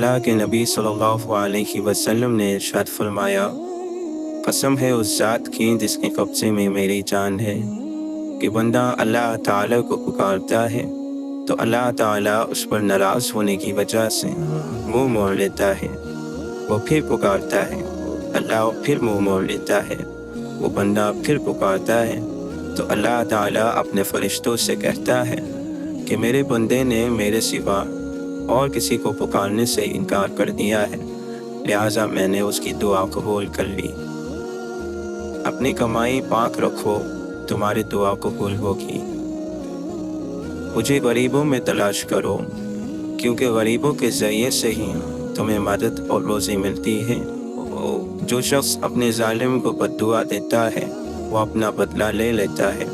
اللہ کے نبی صلی اللہ علیہ وسلم نے ارشاد فرمایا، قسم ہے اس ذات کی جس کے قبضے میں میری جان ہے، کہ بندہ اللہ تعالیٰ کو پکارتا ہے تو اللہ تعالیٰ اس پر ناراض ہونے کی وجہ سے منہ موڑ لیتا ہے۔ وہ پھر پکارتا ہے، اللہ پھر منہ موڑ لیتا ہے۔ وہ بندہ پھر پکارتا ہے تو اللہ تعالیٰ اپنے فرشتوں سے کہتا ہے کہ میرے بندے نے میرے سوا اور کسی کو پکارنے سے انکار کر دیا ہے، لہٰذا میں نے اس کی دعا قبول کر لی۔ اپنی کمائی پاک رکھو، تمہاری دعا قبول ہوگی۔ مجھے غریبوں میں تلاش کرو، کیونکہ غریبوں کے ذریعے سے ہی تمہیں مدد اور روزی ملتی ہے۔ جو شخص اپنے ظالم کو بد دعا دیتا ہے وہ اپنا بدلہ لے لیتا ہے۔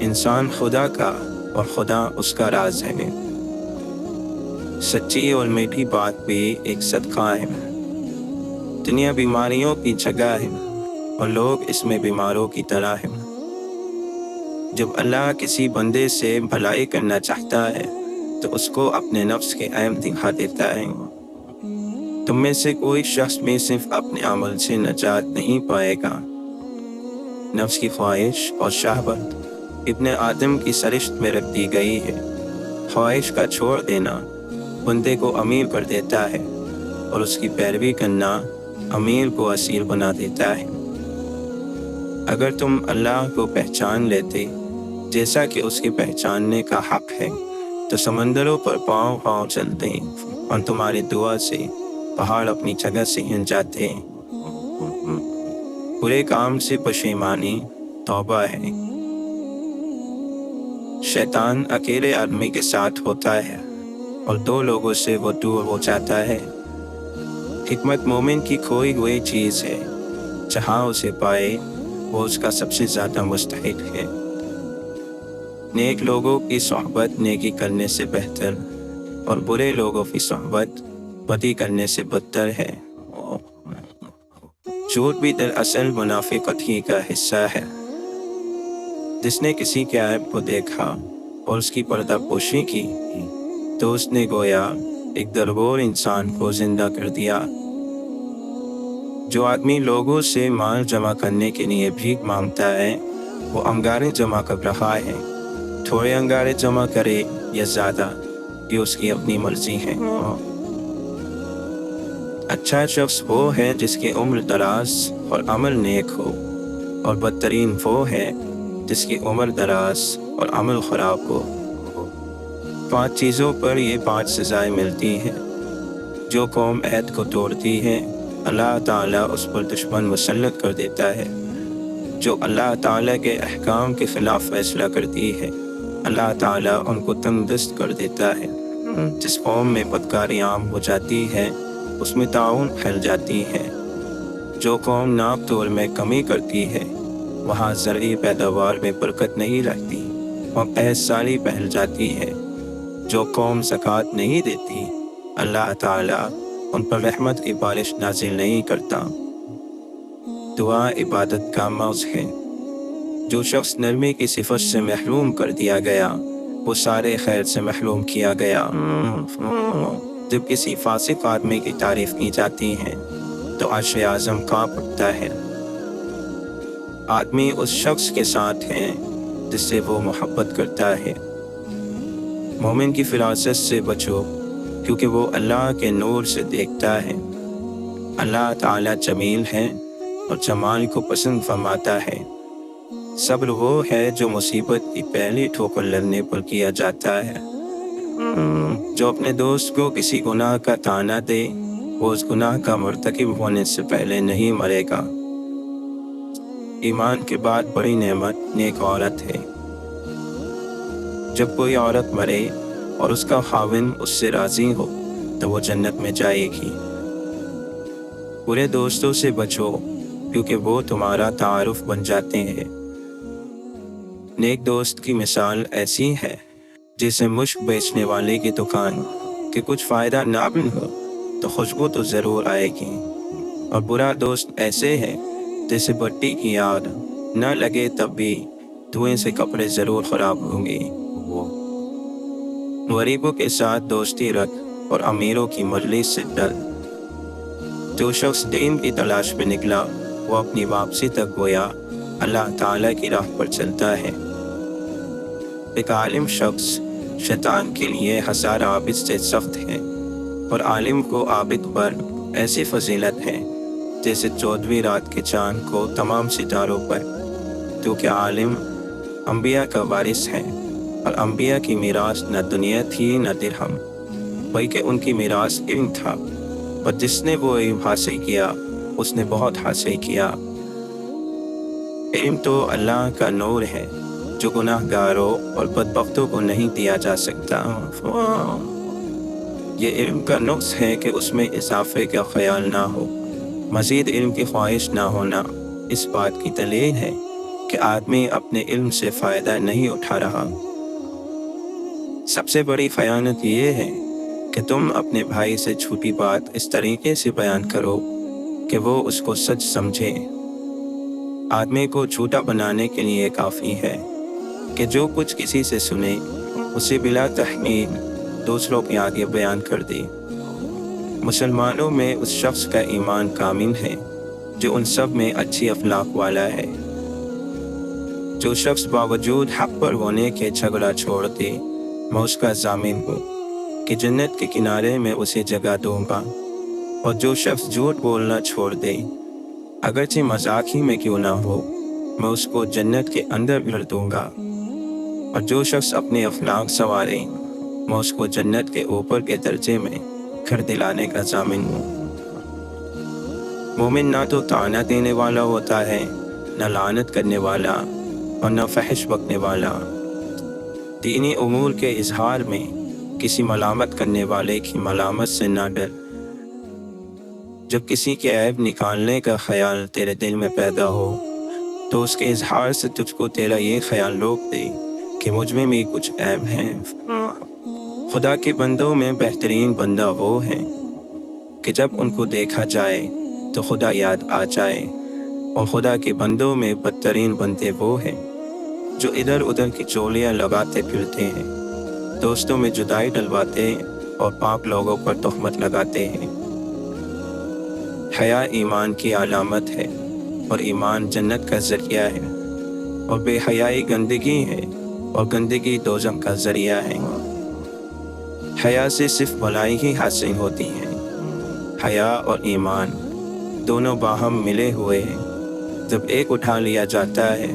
انسان خدا کا اور خدا اس کا راز ہے۔ سچی اور میٹھی بات بھی ایک صدقہ ہے۔ دنیا بیماریوں کی جگہ ہے اور لوگ اس میں بیماروں کی طرح ہیں۔ جب اللہ کسی بندے سے بھلائی کرنا چاہتا ہے تو اس کو اپنے نفس کے عیب دکھا دیتا ہے۔ تم میں سے کوئی شخص بھی صرف اپنے عمل سے نجات نہیں پائے گا۔ نفس کی خواہش اور شہوت ابن آدم کی سرشت میں رکھ دی گئی ہے۔ خواہش کا چھوڑ دینا بندے کو امیر کر دیتا ہے اور اس کی پیروی کرنا امیر کو اسیر بنا دیتا ہے۔ اگر تم اللہ کو پہچان لیتے جیسا کہ اس کے پہچاننے کا حق ہے تو سمندروں پر پاؤں پاؤں چلتے اور تمہاری دعا سے پہاڑ اپنی جگہ سے ہل جاتے۔ برے کام سے پشیمانی توبہ ہے۔ شیطان اکیلے آدمی کے ساتھ ہوتا ہے اور دو لوگوں سے وہ دور ہو جاتا ہے۔ حکمت مومن کی کھوئی ہوئی چیز ہے، جہاں اسے پائے وہ اس کا سب سے زیادہ مستحق ہے۔ نیک لوگوں کی صحبت نیکی کرنے سے بہتر اور برے لوگوں کی صحبت بدی کرنے سے بدتر ہے۔ جھوٹ بھی دراصل منافقت ہی کا حصہ ہے۔ جس نے کسی کے عیب کو دیکھا اور اس کی پردہ پوشی کی تو اس نے گویا ایک درگور انسان کو زندہ کر دیا۔ جو آدمی لوگوں سے مال جمع کرنے کے لیے بھیک مانگتا ہے وہ انگارے جمع کر رہا ہے۔ تھوڑے انگارے جمع کرے یا زیادہ یہ اس کی اپنی مرضی ہے۔ اچھا شخص وہ ہے جس کی عمر دراز اور عمل نیک ہو، اور بدترین وہ ہے جس کی عمر دراز اور عمل خراب ہو۔ 5 چیزوں پر یہ 5 سزائیں ملتی ہیں۔ جو قوم عہد کو توڑتی ہے اللہ تعالیٰ اس پر دشمن مسلط کر دیتا ہے۔ جو اللہ تعالیٰ کے احکام کے خلاف فیصلہ کرتی ہے اللہ تعالیٰ ان کو تنگ دست کر دیتا ہے۔ جس قوم میں بدکاری عام ہو جاتی ہے اس میں تعاون پھیل جاتی ہے۔ جو قوم ناپ تول میں کمی کرتی ہے وہاں زرعی پیداوار میں برکت نہیں رہتی اور قحط سالی پھیل جاتی ہے۔ جو قوم زکوٰۃ نہیں دیتی اللہ تعالیٰ ان پر رحمت کی بارش نازل نہیں کرتا۔ دعا عبادت کا موضع ہے۔ جو شخص نرمی کی صفت سے محروم کر دیا گیا وہ سارے خیر سے محروم کیا گیا۔ جب کسی فاسق آدمی کی تعریف کی جاتی ہے تو عرش اعظم کانپ اٹھتا ہے۔ آدمی اس شخص کے ساتھ ہے جس سے وہ محبت کرتا ہے۔ مومن کی فراست سے بچو کیونکہ وہ اللہ کے نور سے دیکھتا ہے۔ اللہ تعالیٰ جمیل ہے اور جمال کو پسند فرماتا ہے۔ صبر وہ ہے جو مصیبت کی پہلی ٹھوکر لگنے پر کیا جاتا ہے۔ جو اپنے دوست کو کسی گناہ کا طعنہ دے وہ اس گناہ کا مرتکب ہونے سے پہلے نہیں مرے گا۔ ایمان کے بعد بڑی نعمت نیک عورت ہے۔ جب کوئی عورت مرے اور اس کا خاوند اس سے راضی ہو تو وہ جنت میں جائے گی۔ برے دوستوں سے بچو کیونکہ وہ تمہارا تعارف بن جاتے ہیں۔ نیک دوست کی مثال ایسی ہے جیسے مشک بیچنے والے کی دکان کہ کچھ فائدہ نہ بھی ہو تو خوشبو تو ضرور آئے گی، اور برا دوست ایسے ہے جیسے بٹی کی آگ نہ لگے تب بھی دھوئیں سے کپڑے ضرور خراب ہوں گے۔ غریبوں کے ساتھ دوستی رکھ اور امیروں کی مجلس سے ڈر۔ جو شخص دین کی تلاش میں نکلا وہ اپنی واپسی تک گویا اللہ تعالیٰ کی راہ پر چلتا ہے۔ ایک عالم شخص شیطان کے لیے ہزار عابد سے سخت ہے، اور عالم کو عابد پر ایسی فضیلت ہے جیسے 14ویں رات کے چاند کو تمام ستاروں پر، کیونکہ عالم انبیاء کا وارث ہے، اور انبیاء کی میراث نہ دنیا تھی نہ درہم، بلکہ ان کی میراث علم تھا، اور جس نے وہ علم حاصل کیا اس نے بہت حاصل کیا۔ علم تو اللہ کا نور ہے جو گناہ گاروں اور بدبختوں کو نہیں دیا جا سکتا۔ یہ علم کا نقص ہے کہ اس میں اضافے کا خیال نہ ہو، مزید علم کی خواہش نہ ہونا اس بات کی دلیل ہے کہ آدمی اپنے علم سے فائدہ نہیں اٹھا رہا۔ سب سے بڑی خیانت یہ ہے کہ تم اپنے بھائی سے جھوٹی بات اس طریقے سے بیان کرو کہ وہ اس کو سچ سمجھے۔ آدمی کو جھوٹا بنانے کے لیے کافی ہے کہ جو کچھ کسی سے سنے اسے بلا تحمیل دوسروں کے آگے بیان کر دے۔ مسلمانوں میں اس شخص کا ایمان کامل ہے جو ان سب میں اچھی اخلاق والا ہے۔ جو شخص باوجود حق پر ہونے کے جھگڑا چھوڑ دے، میں اس کا ضامن ہوں کہ جنت کے کنارے میں اسے جگہ دوں گا۔ اور جو شخص جھوٹ بولنا چھوڑ دے، اگرچہ مذاق ہی میں کیوں نہ ہو، میں اس کو جنت کے اندر بھر دوں گا۔ اور جو شخص اپنے اخلاق سنوارے، میں اس کو جنت کے اوپر کے درجے میں گھر دلانے کا ضامن ہوں۔ مومن نہ تو طعنہ دینے والا ہوتا ہے، نہ لعنت کرنے والا، اور نہ فحش بکنے والا۔ دینی امور کے اظہار میں کسی ملامت کرنے والے کی ملامت سے نہ ڈر۔ جب کسی کے عیب نکالنے کا خیال تیرے دل میں پیدا ہو تو اس کے اظہار سے تجھ کو تیرا یہ خیال روک دے کہ مجھ میں بھی کچھ عیب ہیں۔ خدا کے بندوں میں بہترین بندہ وہ ہے کہ جب ان کو دیکھا جائے تو خدا یاد آ جائے، اور خدا کے بندوں میں بدترین بندے وہ ہیں جو ادھر ادھر کی چولیاں لگاتے پھرتے ہیں، دوستوں میں جدائی ڈلواتے ہیں اور پاک لوگوں پر تہمت لگاتے ہیں۔ حیا ایمان کی علامت ہے، اور ایمان جنت کا ذریعہ ہے، اور بے حیائی گندگی ہے، اور گندگی دوزخ کا ذریعہ ہے۔ حیا سے صرف بھلائی ہی حاصل ہوتی ہے۔ حیا اور ایمان دونوں باہم ملے ہوئے ہیں، جب ایک اٹھا لیا جاتا ہے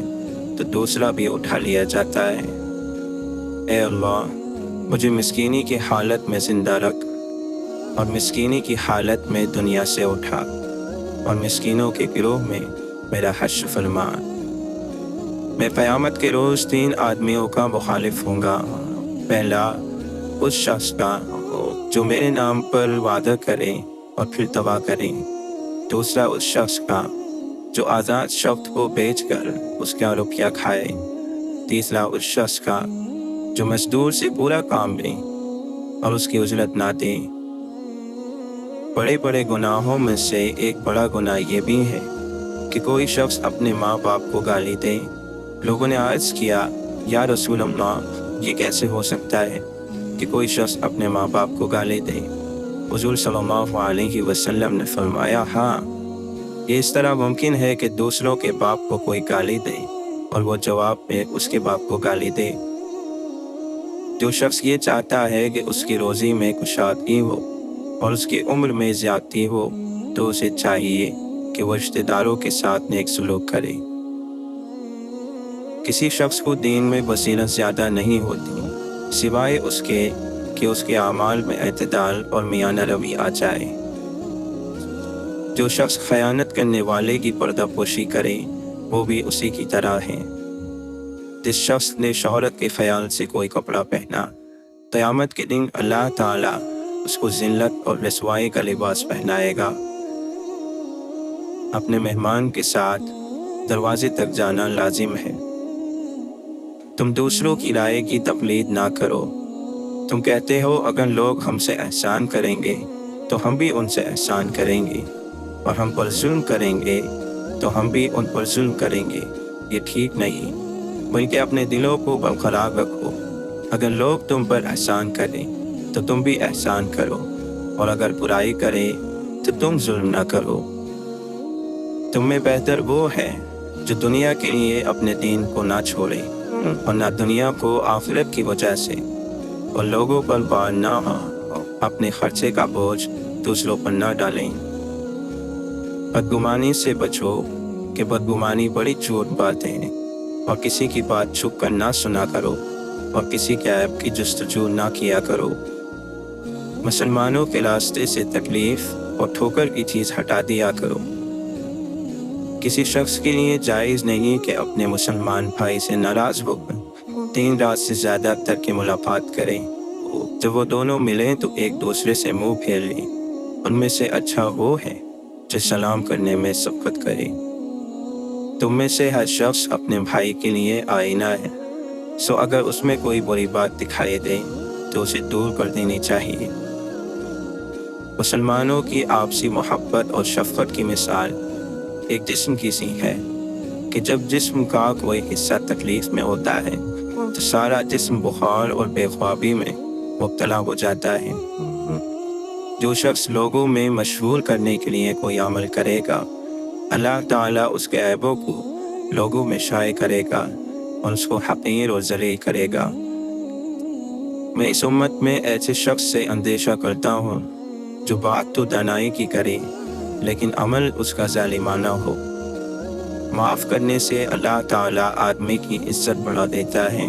تو دوسرا بھی اٹھا لیا جاتا ہے۔ اے اللہ، مجھے مسکینی کی حالت میں زندہ رکھ، اور مسکینی کی حالت میں دنیا سے اٹھا، اور مسکینوں کے گروہ میں میرا حشر فرما۔ میں قیامت کے روز 3 آدمیوں کا مخالف ہوں گا۔ پہلا اس شخص کا جو میرے نام پر وعدہ کرے اور پھر تباہ کرے۔ دوسرا اس شخص کا جو آزاد شخص کو بیچ کر اس کا روپیہ کھائے۔ تیسرا اس شخص کا جو مزدور سے پورا کام لے اور اس کی اجرت نہ دے۔ بڑے بڑے گناہوں میں سے ایک بڑا گناہ یہ بھی ہے کہ کوئی شخص اپنے ماں باپ کو گالی دے۔ لوگوں نے عرض کیا، یا رسول اللہ، یہ کیسے ہو سکتا ہے کہ کوئی شخص اپنے ماں باپ کو گالی دے؟ حضور صلی اللہ علیہ وسلم نے فرمایا، ہاں، یہ اس طرح ممکن ہے کہ دوسروں کے باپ کو کوئی گالی دے اور وہ جواب میں اس کے باپ کو گالی دے۔ جو شخص یہ چاہتا ہے کہ اس کی روزی میں کشادگی ہو اور اس کی عمر میں زیادتی ہو تو اسے چاہیے کہ وہ رشتہ داروں کے ساتھ نیک سلوک کرے۔ کسی شخص کو دین میں بصیرت زیادہ نہیں ہوتی سوائے اس کے کہ اس کے اعمال میں اعتدال اور میانہ روی آ جائے۔ جو شخص خیانت کرنے والے کی پردہ پوشی کرے وہ بھی اسی کی طرح ہے۔ جس شخص نے شہرت کے خیال سے کوئی کپڑا پہنا، قیامت کے دن اللہ تعالیٰ اس کو ذلت اور رسوائی کا لباس پہنائے گا۔ اپنے مہمان کے ساتھ دروازے تک جانا لازم ہے۔ تم دوسروں کی رائے کی تقلید نہ کرو۔ تم کہتے ہو اگر لوگ ہم سے احسان کریں گے تو ہم بھی ان سے احسان کریں گے، اور ہم پر ظلم کریں گے تو ہم بھی ان پر ظلم کریں گے۔ یہ ٹھیک نہیں، بلکہ اپنے دلوں کو برقرار رکھو۔ اگر لوگ تم پر احسان کریں تو تم بھی احسان کرو، اور اگر برائی کرے تو تم ظلم نہ کرو۔ تم میں بہتر وہ ہے جو دنیا کے لیے اپنے دین کو نہ چھوڑے اور نہ دنیا کو آخرت کی وجہ سے، اور لوگوں پر بار نہ ہو، اپنے خرچے کا بوجھ دوسروں پر نہ ڈالیں۔ بدگمانی سے بچو کہ بدگمانی بڑی جھوٹ بات ہے، اور کسی کی بات چھپ کر نہ سنا کرو، اور کسی کے عیب کی جستجو نہ کیا کرو۔ مسلمانوں کے راستے سے تکلیف اور ٹھوکر کی چیز ہٹا دیا کرو۔ کسی شخص کے لیے جائز نہیں کہ اپنے مسلمان بھائی سے ناراض ہو کر 3 رات سے زیادہ تک کی ملاقات کریں۔ جب وہ دونوں ملیں تو ایک دوسرے سے منہ پھیر لیں۔ ان میں سے اچھا وہ ہے جو سلام کرنے میں سبقت کرے۔ تم میں سے ہر شخص اپنے بھائی کے لیے آئینہ ہے، سو اگر اس میں کوئی بری بات دکھائی دے تو اسے دور کر دینی چاہیے۔ مسلمانوں کی آپسی محبت اور شفقت کی مثال ایک جسم کی سی ہے کہ جب جسم کا کوئی حصہ تکلیف میں ہوتا ہے تو سارا جسم بخار اور بے خوابی میں مبتلا ہو جاتا ہے۔ جو شخص لوگوں میں مشہور کرنے کے لیے کوئی عمل کرے گا، اللہ تعالیٰ اس کے عیبوں کو لوگوں میں شائع کرے گا اور اس کو حقیر اور ذلیل کرے گا۔ میں اس امت میں ایسے شخص سے اندیشہ کرتا ہوں جو بات تو دانائی کی کرے لیکن عمل اس کا ظالمانہ ہو۔ معاف کرنے سے اللہ تعالیٰ آدمی کی عزت بڑھا دیتا ہے۔